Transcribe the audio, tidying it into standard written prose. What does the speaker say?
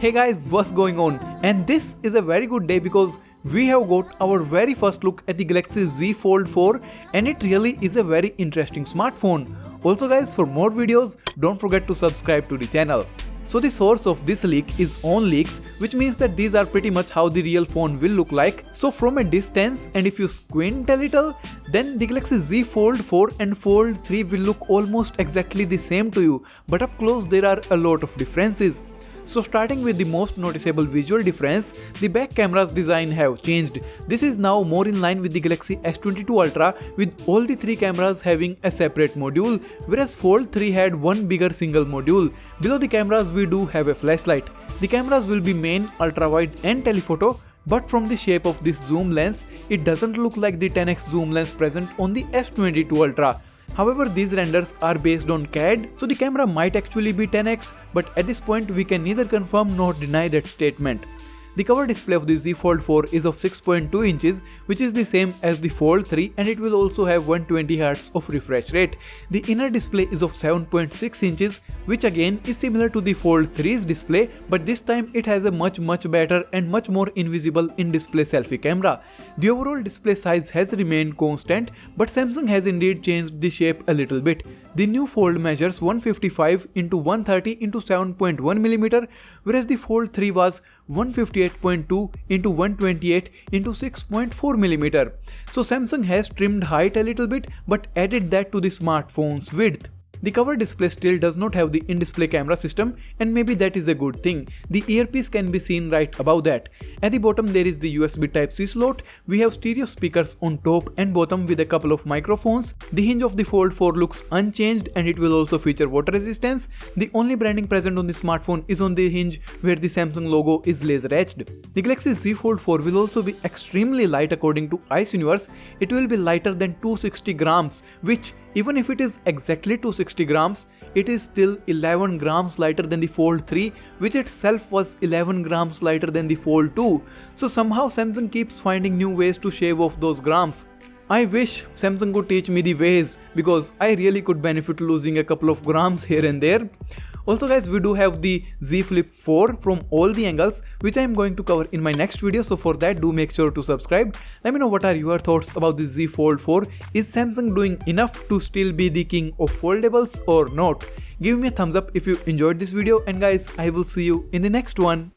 Hey guys, what's going on? And this is a very good day because we have got our very first look at the Galaxy Z Fold 4 and it really is a very interesting smartphone. Also guys, for more videos, don't forget to subscribe to the channel. So the source of this leak is OnLeaks, which means that these are pretty much how the real phone will look like. So from a distance, and if you squint a little, then the Galaxy Z Fold 4 and Fold 3 will look almost exactly the same to you, but up close there are a lot of differences. So starting with the most noticeable visual difference, the back camera's design have changed. This is now more in line with the Galaxy S22 Ultra, with all the three cameras having a separate module, whereas Fold 3 had one bigger single module. Below the cameras we do have a flashlight. The cameras will be main, ultra-wide and telephoto, but from the shape of this zoom lens, it doesn't look like the 10x zoom lens present on the S22 Ultra. However, these renders are based on CAD, so the camera might actually be 10x, but at this point we can neither confirm nor deny that statement. The cover display of the Z Fold 4 is of 6.2 inches, which is the same as the Fold 3, and it will also have 120Hz of refresh rate. The inner display is of 7.6 inches, which again is similar to the Fold 3's display, but this time it has a much better and much more invisible in-display selfie camera. The overall display size has remained constant, but Samsung has indeed changed the shape a little bit. The new Fold measures 155 x 130 x 7.1mm, whereas the Fold 3 was 158.2 x 128 x 6.4mm. So Samsung has trimmed height a little bit but added that to the smartphone's width. The cover display still does not have the in-display camera system, and maybe that is a good thing. The earpiece can be seen right above that. At the bottom there is the USB Type-C slot. We have stereo speakers on top and bottom with a couple of microphones. The hinge of the Fold 4 looks unchanged and it will also feature water resistance. The only branding present on the smartphone is on the hinge where the Samsung logo is laser etched. The Galaxy Z Fold 4 will also be extremely light according to Ice Universe. It will be lighter than 260 grams, which even if it is exactly 260 grams, it is still 11 grams lighter than the Fold 3, which itself was 11 grams lighter than the Fold 2. So somehow Samsung keeps finding new ways to shave off those grams. I wish Samsung could teach me the ways, because I really could benefit losing a couple of grams here and there. Also guys, we do have the Z Flip 4 from all the angles, which I am going to cover in my next video, so for that do make sure to subscribe. Let me know what are your thoughts about the Z Fold 4. Is Samsung doing enough to still be the king of foldables or not? Give me a thumbs up if you enjoyed this video, and guys, I will see you in the next one.